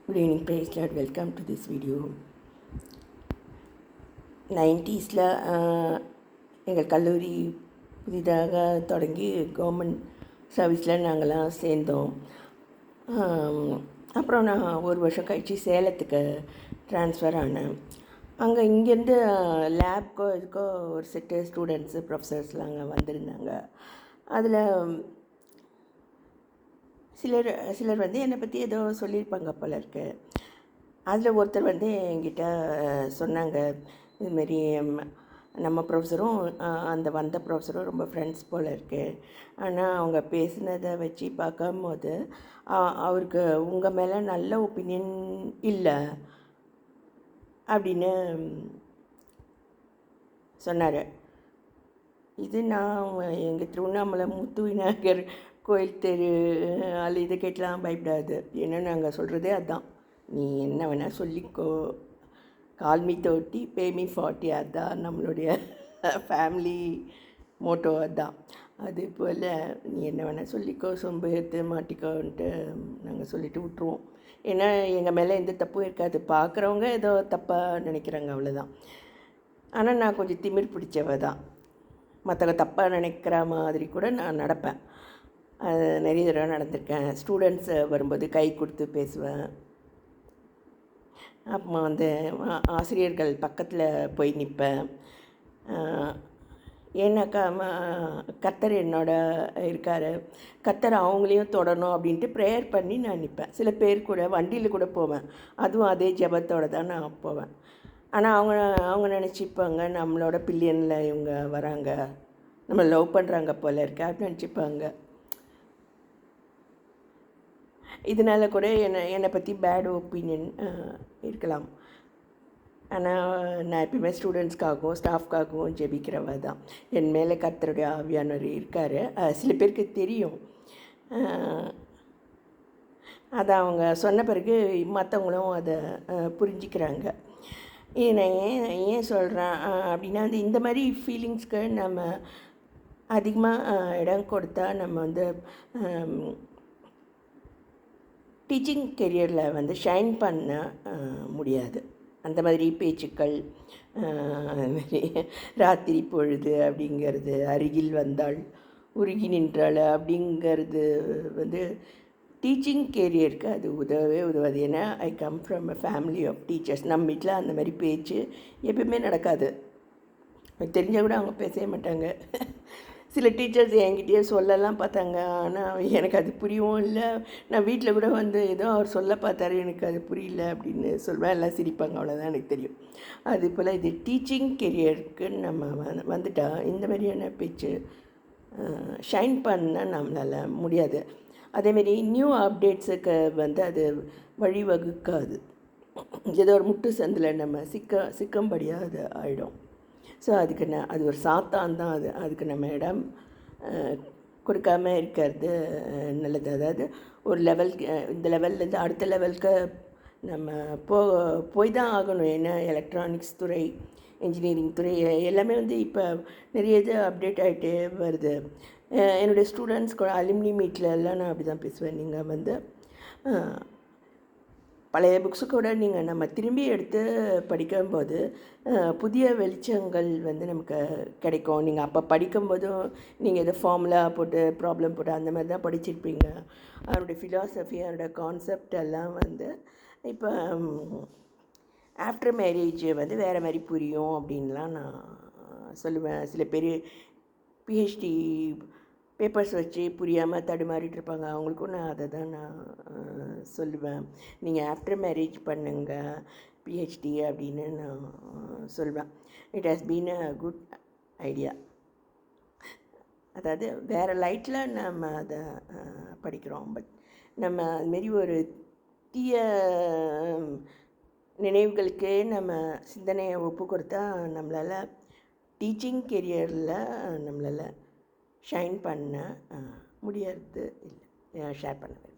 Good evening, praise Lord. Welcome to this video. 90s எங்கள் கல்லூரி புதிதாக தொடங்கி கவர்மெண்ட் சர்வீஸில் நாங்கள்லாம் சேர்ந்தோம். அப்புறம் நான் ஒரு வருஷம் கழித்து சேலத்துக்கு ட்ரான்ஸ்ஃபர் ஆனேன். அங்கே இங்கேருந்து லேப்க்கோ இதுக்கோ ஒரு செட்டு ஸ்டூடெண்ட்ஸு ப்ரொஃபஸர்ஸ்லாம் அங்கே வந்திருந்தாங்க. அதில் சிலர் வந்து என்னை பற்றி ஏதோ சொல்லியிருப்பாங்க போல இருக்கு. அதில் ஒருத்தர் வந்து என்கிட்ட சொன்னாங்க, இதுமாரி நம்ம ப்ரொஃபஸரும் அந்த வந்த ப்ரொஃபஸரும் ரொம்ப ஃப்ரெண்ட்ஸ் போல் இருக்குது. ஆனால் அவங்க பேசினதை வச்சு பார்க்கும்போது அவருக்கு உங்கள் மேலே நல்ல ஒப்பீனியன் இல்லை அப்படின்னு சொன்னார். இது நான் எங்கள் திருவண்ணாமலை முத்து விநாயகர் கோயில் தெரு இதை கேட்டலாம் பயப்படாது. ஏன்னா நாங்கள் சொல்கிறதே அதுதான், நீ என்ன வேணால் சொல்லிக்கோ, கால்மி 30 பேமி 40, அதுதான் நம்மளுடைய ஃபேமிலி மோட்டோ. அதுதான். அது போல் நீ என்ன வேணால் சொல்லிக்கோ, சொம்பு எடுத்து மாட்டிக்கோன்ட்டு நாங்கள் சொல்லிவிட்டு விட்ருவோம். ஏன்னா எங்கள் மேலே எந்த தப்பும் இருக்காது. பார்க்குறவங்க ஏதோ தப்பாக நினைக்கிறாங்க, அவ்வளோதான். ஆனால் நான் கொஞ்சம் திமிர் பிடிச்சவ தான். மற்றவங்க தப்பாக நினைக்கிற மாதிரி கூட நான் நடப்பேன். அது நிறைய தடவை நடந்திருக்கேன். ஸ்டூடெண்ட்ஸ் வரும்போது கை கொடுத்து பேசுவேன். அப்புறமா வந்து ஆசிரியர்கள் பக்கத்தில் போய் நிற்பேன். ஏன்னாக்கா கர்த்தர் என்னோட இருக்கார், கர்த்தர் அவங்களையும் தொடணும் அப்படின்ட்டு ப்ரேயர் பண்ணி நான் நிற்பேன். சில பேர் கூட வண்டியில் கூட போவேன், அதுவும் அதே ஜெபத்தோடு தான் நான் போவேன். ஆனால் அவங்க நினச்சிப்பாங்க, நம்மளோட பில்லியனில் இவங்க வராங்க, நம்ம லவ் பண்ணுறாங்க போல இருக்கு அப்படின்னு நினச்சிப்பாங்க. இதனால் கூட என்னை பற்றி பேட் ஒப்பீனியன் இருக்கலாம். ஆனால் நான் எப்பயுமே ஸ்டூடெண்ட்ஸ்க்காகவும் ஸ்டாஃப்காகவும் ஜெபிக்கிறவ தான். என் மேலே கர்த்தருடைய ஆவியானவர் இருக்கார். சில பேருக்கு தெரியும். அதை அவங்க சொன்ன பிறகு மற்றவங்களும் அதை புரிஞ்சிக்கிறாங்க. நான் ஏன் சொல்கிறேன் அப்படின்னா, இந்த மாதிரி ஃபீலிங்ஸ்க்கு நம்ம அதிகமாக இடம் கொடுத்தா நம்ம வந்து டீச்சிங் கெரியரில் வந்து ஷைன் பண்ண முடியாது. அந்த மாதிரி பேச்சுக்கள், அதுமாரி ராத்திரி பொழுது அப்படிங்கிறது, அருகில் வந்தாள் உருகி நின்றாள் அப்படிங்கிறது வந்து டீச்சிங் கேரியருக்கு அது உதவவே உதவாது. ஏன்னா I come from a family of teachers. நம்ம வீட்டில் அந்த மாதிரி பேச்சு எப்பயுமே நடக்காது. தெரிஞ்சால் கூட அவங்க பேசவே மாட்டாங்க. சில டீச்சர்ஸ் என்கிட்டயே சொல்லலாம் பார்த்தாங்க, ஆனால் எனக்கு அது புரியவும் இல்லை. நான் வீட்டில் கூட வந்து ஏதோ அவர் சொல்ல பார்த்தாரு, எனக்கு அது புரியல அப்படின்னு சொல்வேன். எல்லாம் சிரிப்பாங்க, அவ்வளோதான் எனக்கு தெரியும். அது போல் இது டீச்சிங் கெரியருக்கு நம்ம வந்துட்டால் இந்த மாதிரியான பேச்சு ஷைன் பண்ண நம்மளால் முடியாது. அதேமாரி நியூ அப்டேட்ஸுக்கு வந்து அது வழிவகுக்காது. ஏதோ ஒரு முட்டு சந்தில் நம்ம சிக்கும்படியாக அது ஆகிடும். ஸோ அதுக்கு அது ஒரு சாத்தான் தான். அதுக்கு நம்ம இடம் கொடுக்காமல் இருக்கிறது நல்லது. அதாவது ஒரு லெவலுக்கு, இந்த லெவல்லேருந்து அடுத்த லெவலுக்கு நம்ம போய் தான் ஆகணும். ஏன்னா எலக்ட்ரானிக்ஸ் துறை, இன்ஜினியரிங் துறை எல்லாமே வந்து இப்போ நிறைய இது அப்டேட் ஆகிட்டே வருது. என்னுடைய ஸ்டூடெண்ட்ஸ் கூட அலுமினி மீட்லெல்லாம் நான் அப்படி தான் பேசுவேன். நீங்கள் வந்து பழைய புக்ஸு கூட நீங்கள் நம்ம திரும்பி எடுத்து படிக்கும்போது புதிய வெளிச்சங்கள் வந்து நமக்கு கிடைக்கும். நீங்கள் அப்போ படிக்கும்போதும் நீங்கள் எதை ஃபார்முலா போட்டு ப்ராப்ளம் போட்டு அந்த மாதிரி தான் படிச்சிருப்பீங்க. அவருடைய ஃபிலாசபி, அவருடைய கான்செப்ட் எல்லாம் வந்து இப்போ ஆஃப்டர் மேரேஜ் வந்து வேறு மாதிரி புரியும் அப்படின்லாம் நான் சொல்லுவேன். சில பேர் பிஹெச்டி பேப்பர்ஸ் வச்சு புரியாமல் தடுமாறிட்டு இருப்பாங்க. அவங்களுக்கும் நான் அதை தான் நான் சொல்லுவேன். நீங்கள் ஆஃப்டர் மேரேஜ் பண்ணுங்க பிஹெச்டி அப்படின்னு நான் சொல்வேன். It has been a good idea. அதாவது வேறு லைட்டில் நம்ம அதை படிக்கிறோம். பட் நம்ம அதுமாரி ஒரு தீய நினைவுகளுக்கே நம்ம சிந்தனையை ஒப்பு கொடுத்தா நம்மளால் டீச்சிங் கெரியரில் நம்மளால் ஷைன் பண்ண முடியாது இல்லை. ஷேர் பண்ணுவேன்.